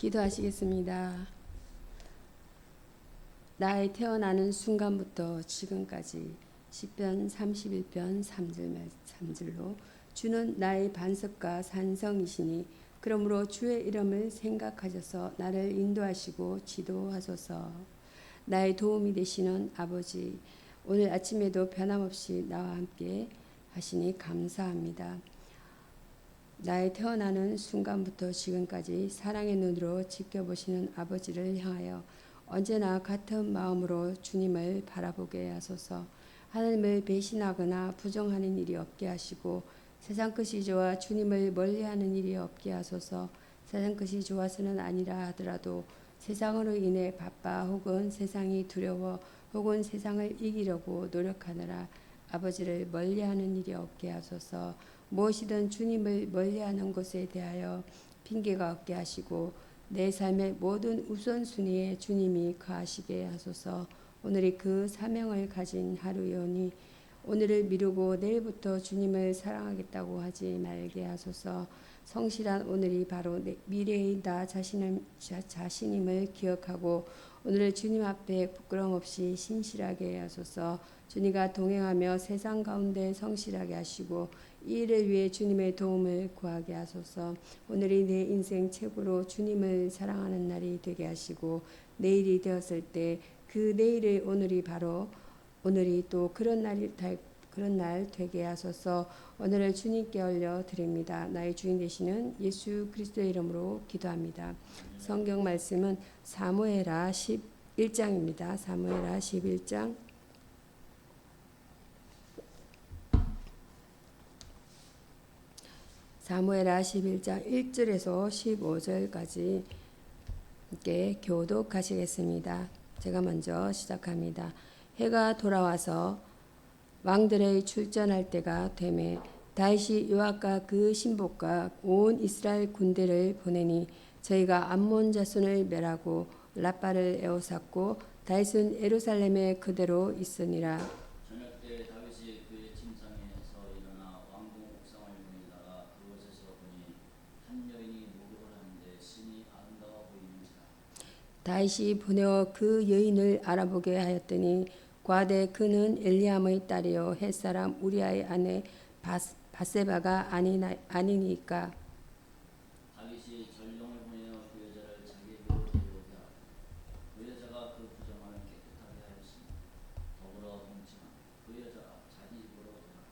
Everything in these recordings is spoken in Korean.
기도하시겠습니다. 나의 태어나는 순간부터 지금까지 시편 31편 3절로 주는 나의 반석과 산성이시니 그러므로 주의 이름을 생각하셔서 나를 인도하시고 지도하소서. 나의 도움이 되시는 아버지, 오늘 아침에도 변함없이 나와 함께 하시니 감사합니다. 나의 태어나는 순간부터 지금까지 사랑의 눈으로 지켜보시는 아버지를 향하여 언제나 같은 마음으로 주님을 바라보게 하소서. 하나님을 배신하거나 부정하는 일이 없게 하시고 세상 것이 좋아 주님을 멀리하는 일이 없게 하소서. 세상 것이 좋아서는 아니라 하더라도 세상으로 인해 바빠 혹은 세상이 두려워 혹은 세상을 이기려고 노력하느라 아버지를 멀리하는 일이 없게 하소서. 무엇이든 주님을 멀리하는 것에 대하여 핑계가 없게 하시고 내 삶의 모든 우선순위에 주님이 거하시게 하소서. 오늘이 그 사명을 가진 하루여니 오늘을 미루고 내일부터 주님을 사랑하겠다고 하지 말게 하소서. 성실한 오늘이 바로 미래의 나 자신임을 기억하고 오늘 주님 앞에 부끄럼 없이 신실하게 하소서. 주님과 동행하며 세상 가운데 성실하게 하시고 이 일을 위해 주님의 도움을 구하게 하소서. 오늘이 내 인생 최고로 주님을 사랑하는 날이 되게 하시고 내일이 되었을 때 그 내일의 오늘이 또 그런 날 되게 하소서. 오늘을 주님께 올려 드립니다. 나의 주인 되시는 예수 그리스도의 이름으로 기도합니다. 성경 말씀은 사무엘하 11장입니다. 사무엘하 11장 사무엘하 11장 1절에서 15절까지 함께 교독하시겠습니다. 제가 먼저 시작합니다. 해가 돌아와서 왕들의 출전할 때가 되매 다윗이 요압과 그 신복과 온 이스라엘 군대를 보내니 저희가 암몬 자손을 멸하고 라빠를 에워쌌고 다윗은 예루살렘에 그대로 있으니라. 저녁 때 다윗이 그의 침상에서 일어나 왕궁 옥상을 내다가 그곳에서 보니 한 여인이 목욕을 하는데 심히 아름다워 보이는지라. 다윗이 보내어 그 여인을 알아보게 하였더니 과대 그는 엘리암의 딸이요 햇사람 우리아의 아내 바세바가 아니니까. 다윗이 전령을 보내어 그 여자를 자기에게로 데려오게 하고 그 여자가 그 부정함을 깨끗하게 하였으니 더불어 동침한 그 여자가 자기 집으로 돌아갑니다.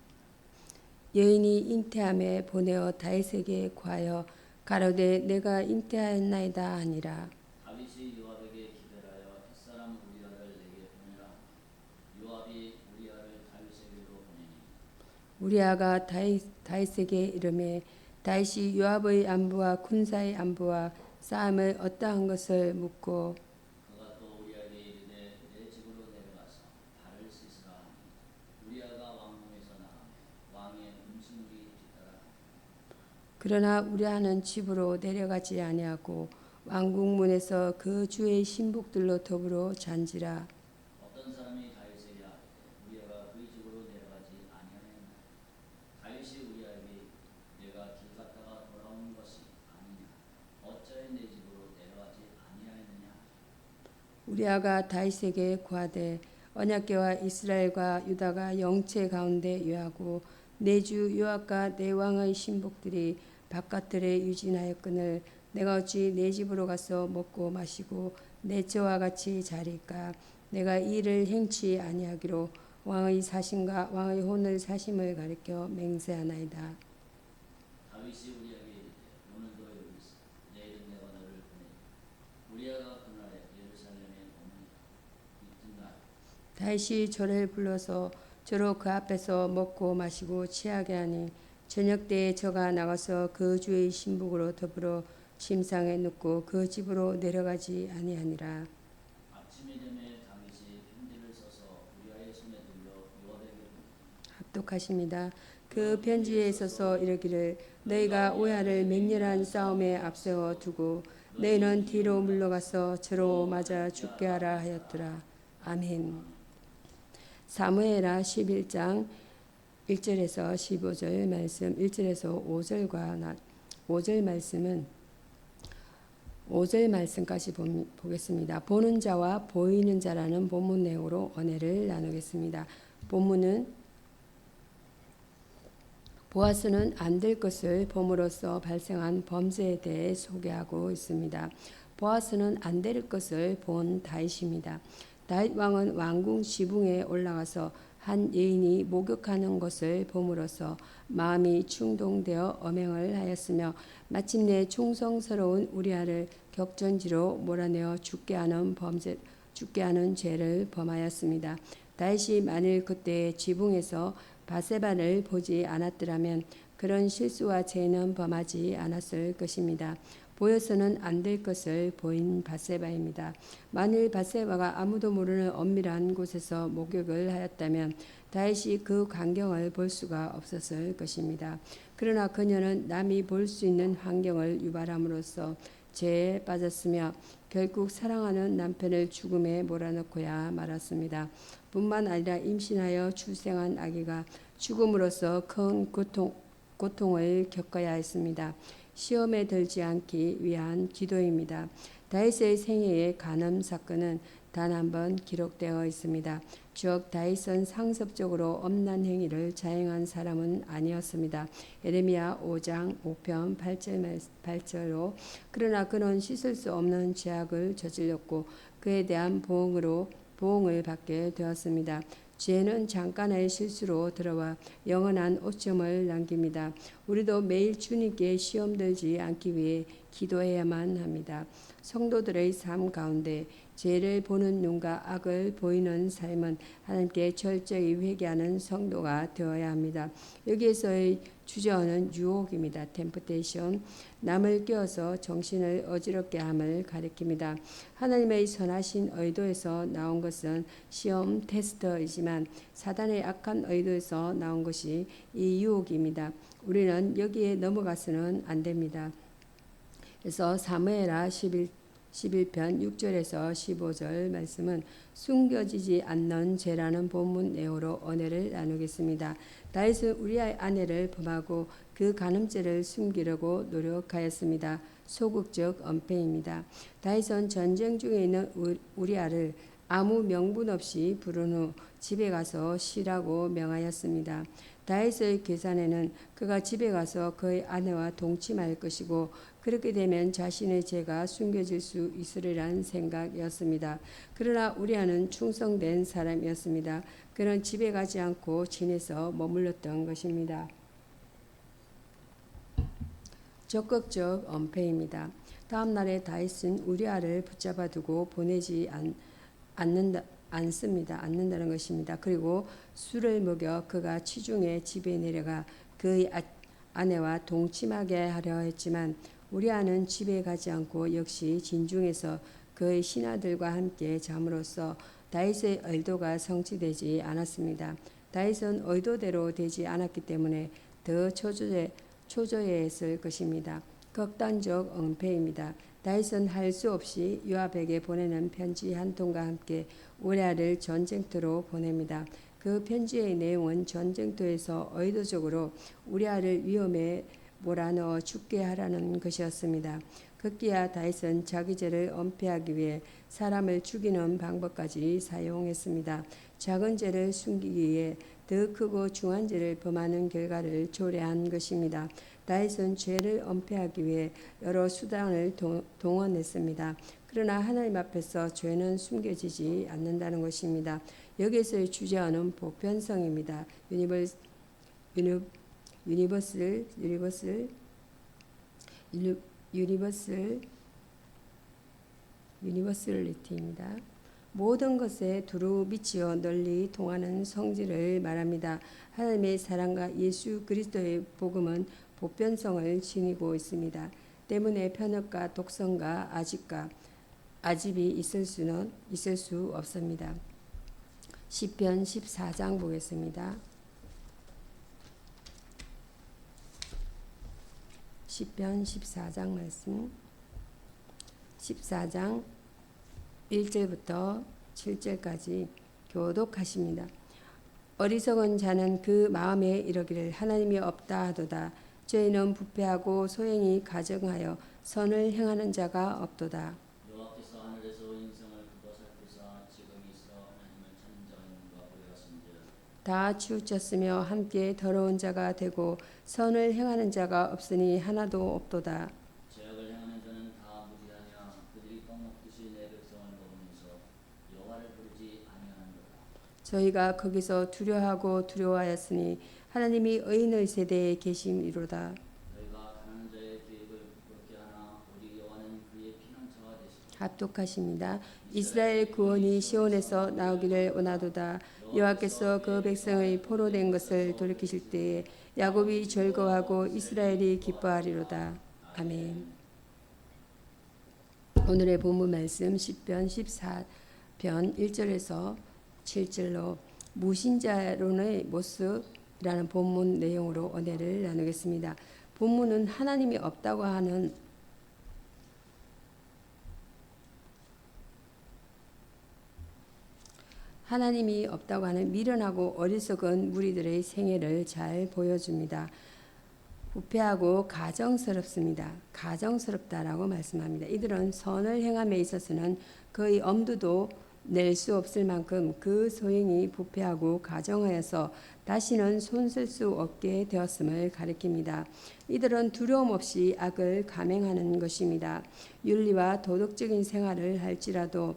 여인이 잉태함에 보내어 다윗에게 구하여 가로되 내가 잉태하였나이다 하니라. 다윗이 요압에게 기대하여 햇사람 우리아를 내게 보내라. 요압이 우리아를 다윗에게로 보내니 우리아가 다윗에게 이르매 다윗이 요압의 안부와 군사의 안부와 싸움을 어떠한 것을 묻고 그가 또 우리아에게 이르되 내 집으로 내려가서 발을 씻으라 하니 우리아가 왕궁에서 나가매 왕의 음식물이 뒤따라. 그러나 우리아는 집으로 내려가지 아니하고 왕궁 문에서 그 주의 신복들로 더불어 잔지라. 어떤 사람이 다윗에게 하되 우리아가 그의 집으로 내려가지 아니하였나이다. 다윗이 우리아에게 내가 길 갔다가 돌아오는 것이 아니냐 어찌하여 내 집으로 내려가지 아니하였느냐. 우리아가 다윗에게 구하되 언약궤와 이스라엘과 유다가 영체 가운데 유하고 내 주 요압과 내 왕의 신복들이 바깥들에 유진하였거늘 내가 어찌 내 집으로 가서 먹고 마시고 내 저와 같이 자리까. 내가 이 일을 행치 아니하기로 왕의 사심과 왕의 혼을 사심을 가리켜 맹세하나이다. 다윗이 우리아에게 이르되 오늘도 여기 있어 내일은 내가 너를 보내리라. 우리아가 그날에 예루살렘에 오니라. 이튿날 다윗이 저를 불러서 저로 그 앞에서 먹고 마시고 취하게 하니 저녁 때에 저가 나가서 그 주의 신복으로 더불어 침상에 눕고 그 집으로 내려가지 아니하니라. 아침이 되매 다윗이 편지를 써서 우리아의 손에 들려 요압에게 보내니 합독하십니다. 그 편지에 있어서 이르기를 너희가 오야를 맹렬한 싸움에 앞세워 두고 너희는 뒤로 물러가서 저로 맞아 죽게 하라 하였더라. 아멘. 사무엘하 11장 1절에서 15절 말씀, 1절에서 5절 말씀은 5절 말씀까지 보겠습니다. 보는 자와 보이는 자라는 본문 내용으로 은혜를 나누겠습니다. 본문은 보아스는 안 될 것을 봄으로써 발생한 범죄에 대해 소개하고 있습니다. 보아스는 안 될 것을 본 다윗입니다. 다윗 왕은 왕궁 지붕에 올라가서 한 여인이 목욕하는 것을 봄으로써 마음이 충동되어 엄행을 하였으며 마침내 충성스러운 우리아를 격전지로 몰아내어 죽게 하는 죄를 범하였습니다. 다윗이 만일 그때 지붕에서 바세바를 보지 않았더라면 그런 실수와 죄는 범하지 않았을 것입니다. 보여서는 안 될 것을 보인 바세바입니다. 만일 바세바가 아무도 모르는 엄밀한 곳에서 목욕을 하였다면 다윗이 그 광경을 볼 수가 없었을 것입니다. 그러나 그녀는 남이 볼 수 있는 환경을 유발함으로써 죄에 빠졌으며 결국 사랑하는 남편을 죽음에 몰아넣고야 말았습니다. 뿐만 아니라 임신하여 출생한 아기가 죽음으로써 큰 고통을 겪어야 했습니다. 시험에 들지 않기 위한 기도입니다. 다윗의 생애의 간음 사건은 단 한 번 기록되어 있습니다. 즉 다윗은 상습적으로 엄난 행위를 자행한 사람은 아니었습니다. 예레미야 5장 5편 8절로 그러나 그는 씻을 수 없는 죄악을 저질렀고 그에 대한 보응을 받게 되었습니다. 죄는 잠깐의 실수로 들어와 영원한 오점을 남깁니다. 우리도 매일 주님께 시험 들지 않기 위해 기도해야만 합니다. 성도들의 삶 가운데 죄를 보는 눈과 악을 보이는 삶은 하나님께 철저히 회개하는 성도가 되어야 합니다. 여기에서의 주저하는 유혹입니다. 템프테이션, 남을 껴서 정신을 어지럽게 함을 가리킵니다. 하나님의 선하신 의도에서 나온 것은 시험 테스트이지만 사단의 악한 의도에서 나온 것이 이 유혹입니다. 우리는 여기에 넘어가서는 안 됩니다. 그래서 사무엘하 11편 6절에서 15절 말씀은 숨겨지지 않는 죄라는 본문 내용으로 은혜를 나누겠습니다. 다윗은 우리아의 아내를 범하고 그 간음죄를 숨기려고 노력하였습니다. 소극적 은폐입니다. 다윗은 전쟁 중에 있는 우리아를 아무 명분 없이 부른 후 집에 가서 쉬라고 명하였습니다. 다윗의 계산에는 그가 집에 가서 그의 아내와 동침할 것이고 그렇게 되면 자신의 죄가 숨겨질 수 있으리란 생각이었습니다. 그러나 우리아는 충성된 사람이었습니다. 그는 집에 가지 않고 진에서 머물렀던 것입니다. 적극적 은폐입니다. 다음 날에 다윗은 우리아를 붙잡아 두고 보내지 않는다는 것입니다. 그리고 술을 먹여 그가 취중에 집에 내려가 그의 아내와 동침하게 하려 했지만 우리아는 집에 가지 않고 역시 진중에서 그의 신하들과 함께 잠으로써 다윗의 의도가 성취되지 않았습니다. 다윗은 의도대로 되지 않았기 때문에 더 초조해했을 것입니다. 극단적 은폐입니다. 다윗은 할 수 없이 요압에게 보내는 편지 한 통과 함께 우리아를 전쟁터로 보냅니다. 그 편지의 내용은 전쟁터에서 의도적으로 우리아를 위험에 몰아넣어 죽게 하라는 것이었습니다. 급기야 다윗은 자기 죄를 은폐하기 위해 사람을 죽이는 방법까지 사용했습니다. 작은 죄를 숨기기 위해 더 크고 중한 죄를 범하는 결과를 초래한 것입니다. 다윗은 죄를 은폐하기 위해 여러 수단을 동원했습니다. 그러나 하나님 앞에서 죄는 숨겨지지 않는다는 것입니다. 여기서의 주제어는 보편성입니다. 유니버설리티입니다. 모든 것에 두루 미치어 널리 통하는 성질을 말합니다. 하나님의 사랑과 예수 그리스도의 복음은 보편성을 지니고 있습니다. 때문에 편협과 독성과 아집이 있을 수 없습니다. 시편 14장 보겠습니다. 시편 14장 말씀 14장 1절부터 7절까지 교독하십니다. 어리석은 자는 그 마음에 이르기를 하나님이 없다 하도다. 저희는 부패하고 소행이 가정하여 선을 행하는 자가 없도다. 여호와께서 하늘에서 인생을 두고 살피사 지금이 있어 하나님을 찾는 자가 있는가 보여하신즉 다 치우쳤으며 함께 더러운 자가 되고 선을 행하는 자가 없으니 하나도 없도다. 죄악을 행하는 자는 다 무지하냐 그들이 떡 먹듯이 내 백성을 먹으면서 여호와를 부르지 아니하는도다. 저희가 거기서 두려워하고 두려워하였으니 하나님이 의인의 세대에 계심이로다. 너희가 가난한 자의 계획을 부끄럽게 하나 오직 여호와는 그의 피난처가 되시고 합독하십니다. 이스라엘 구원이 시온에서 나오기를 원하도다. 여호와께서 그 백성의 포로된 것을 돌이키실 때에 야곱이 즐거워하고 이스라엘이 기뻐하리로다. 아멘. 오늘의 본문 말씀 시편 14편 1절에서 7절로 무신자론의 모습이라는 본문 내용으로 은혜를 나누겠습니다. 본문은 하나님이 없다고 하는 미련하고 어리석은 무리들의 생애를 잘 보여줍니다. 부패하고 가정스럽습니다. 가정스럽다라고 말씀합니다. 이들은 선을 행함에 있어서는 거의 엄두도 낼 수 없을 만큼 그 소행이 부패하고 가정하여서 다시는 손쓸 수 없게 되었음을 가리킵니다. 이들은 두려움 없이 악을 감행하는 것입니다. 윤리와 도덕적인 생활을 할지라도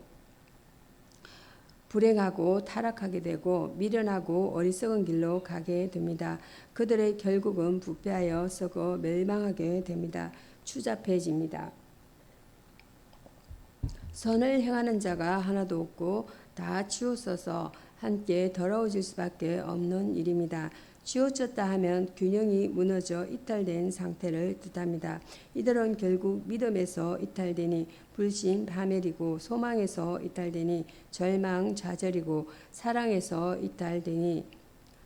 불행하고 타락하게 되고 미련하고 어리석은 길로 가게 됩니다. 그들의 결국은 부패하여 썩어 멸망하게 됩니다. 추잡해집니다. 선을 행하는 자가 하나도 없고 다 치우쳐서 함께 더러워질 수밖에 없는 일입니다. 치우쳤다 하면 균형이 무너져 이탈된 상태를 뜻합니다. 이들은 결국 믿음에서 이탈되니 불신 파멸이고 소망에서 이탈되니 절망 좌절이고 사랑에서 이탈되니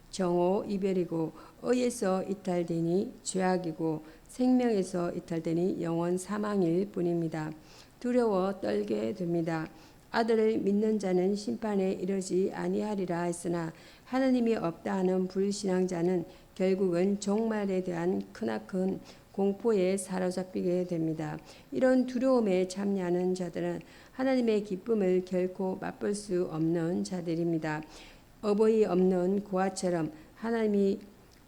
정오 이별이고 의에서 이탈되니 죄악이고 생명에서 이탈되니 영원 사망일 뿐입니다. 두려워 떨게 됩니다. 아들을 믿는 자는 심판에 이르지 아니하리라 했으나 하나님이 없다 하는 불신앙자는 결국은 종말에 대한 크나큰 공포에 사로잡히게 됩니다. 이런 두려움에 참여하는 자들은 하나님의 기쁨을 결코 맛볼 수 없는 자들입니다. 어버이 없는 고아처럼 하나님이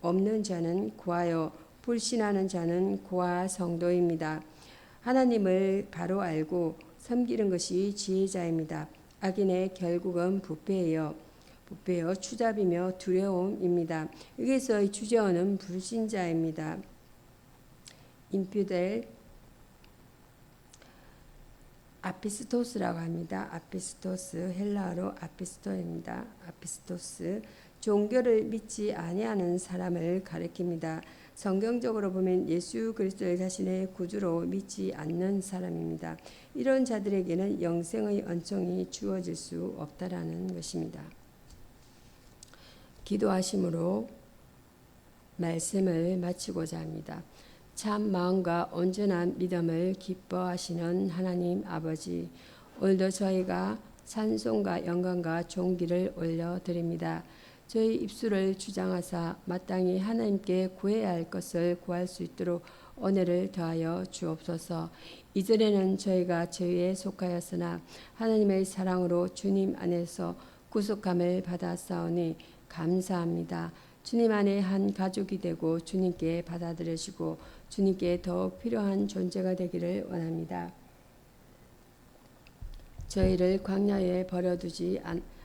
없는 자는 고아요 불신하는 자는 고아 성도입니다. 하나님을 바로 알고 섬기는 것이 지혜자입니다. 악인의 결국은 부패예요. 추잡이며 두려움입니다. 여기서의 주제어는 불신자입니다. 인피델 아피스토스라고 합니다. 아피스토스 헬라어로 아피스토입니다. 아피스토스 종교를 믿지 아니하는 사람을 가리킵니다. 성경적으로 보면 예수 그리스도를 자신의 구주로 믿지 않는 사람입니다. 이런 자들에게는 영생의恩寵이 주어질 수 없다라는 것입니다. 기도하심으로 말씀을 마치고자 합니다. 참 마음과 온전한 믿음을 기뻐하시는 하나님 아버지, 오늘도 저희가 찬송과 영광과 존귀를 올려드립니다. 저희 입술을 주장하사 마땅히 하나님께 구해야 할 것을 구할 수 있도록 은혜를 더하여 주옵소서. 이전에는 저희가 죄에 속하였으나 하나님의 사랑으로 주님 안에서 구속함을 받았사오니 감사합니다. 주님 안에 한 가족이 되고 주님께 받아들여지고 주님께 더욱 필요한 존재가 되기를 원합니다. 저희를 광야에 버려두지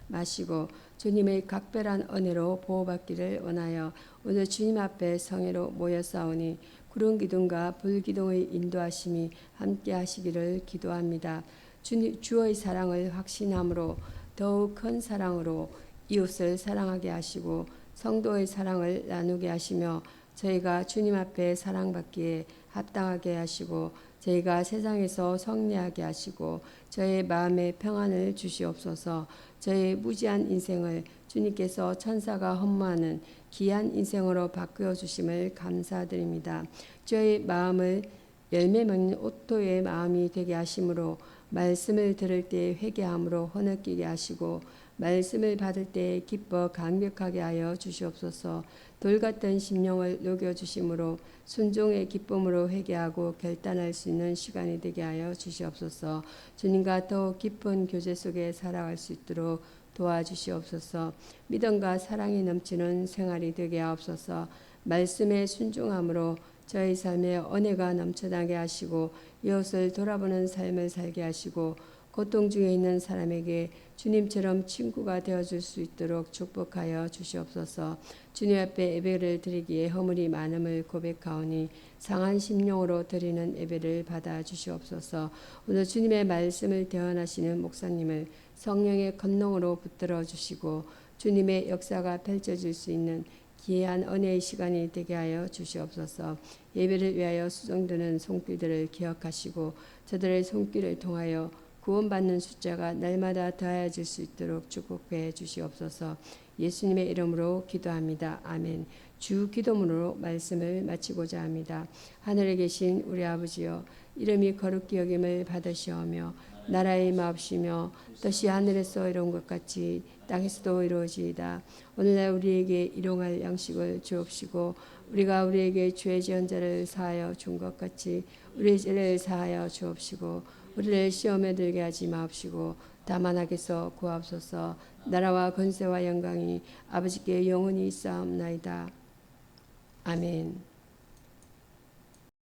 마시고 주님의 각별한 은혜로 보호받기를 원하여 오늘 주님 앞에 성회로 모여싸우니 구름 기둥과 불 기둥의 인도하심이 함께 하시기를 기도합니다. 주의 사랑을 확신함으로 더욱 큰 사랑으로 이웃을 사랑하게 하시고 성도의 사랑을 나누게 하시며 저희가 주님 앞에 사랑받기에 합당하게 하시고 저희가 세상에서 성례하게 하시고 저의 마음에 평안을 주시옵소서. 저의 무지한 인생을 주님께서 천사가 헌무하는 귀한 인생으로 바꾸어 주심을 감사드립니다. 저의 마음을 열매 맺는 오토의 마음이 되게 하심으로 말씀을 들을 때 회개함으로 허느끼게 하시고 말씀을 받을 때 기뻐 강력하게 하여 주시옵소서. 돌같은 심령을 녹여주심으로 순종의 기쁨으로 회개하고 결단할 수 있는 시간이 되게 하여 주시옵소서. 주님과 더욱 깊은 교제 속에 살아갈 수 있도록 도와주시옵소서. 믿음과 사랑이 넘치는 생활이 되게 하옵소서. 말씀에 순종함으로 저희 삶에 은혜가 넘쳐나게 하시고 이웃을 돌아보는 삶을 살게 하시고 고통 중에 있는 사람에게 주님처럼 친구가 되어줄 수 있도록 축복하여 주시옵소서. 주님 앞에 예배를 드리기에 허물이 많음을 고백하오니 상한 심령으로 드리는 예배를 받아 주시옵소서. 오늘 주님의 말씀을 대언하시는 목사님을 성령의 권능으로 붙들어 주시고 주님의 역사가 펼쳐질 수 있는 귀한 은혜의 시간이 되게 하여 주시옵소서. 예배를 위하여 수정되는 손길들을 기억하시고 저들의 손길을 통하여 구원받는 숫자가 날마다 더해질 수 있도록 축복해 주시옵소서. 예수님의 이름으로 기도합니다. 아멘. 주 기도문으로 말씀을 마치고자 합니다. 하늘에 계신 우리 아버지여, 이름이 거룩히 여김을 받으시오며 나라의 마옵시며 뜻이 하늘에서 이룬 것 같이 땅에서도 이루어지이다. 오늘날 우리에게 일용할 양식을 주옵시고 우리가 우리에게 죄 지은 자를 사하여 준 것 같이 우리의 죄를 사하여 주옵시고 우리를 시험에 들게 하지 마옵시고 다만 악에서 구하옵소서. 나라와 권세와 영광이 아버지께 영원히 있사옵나이다. 아멘.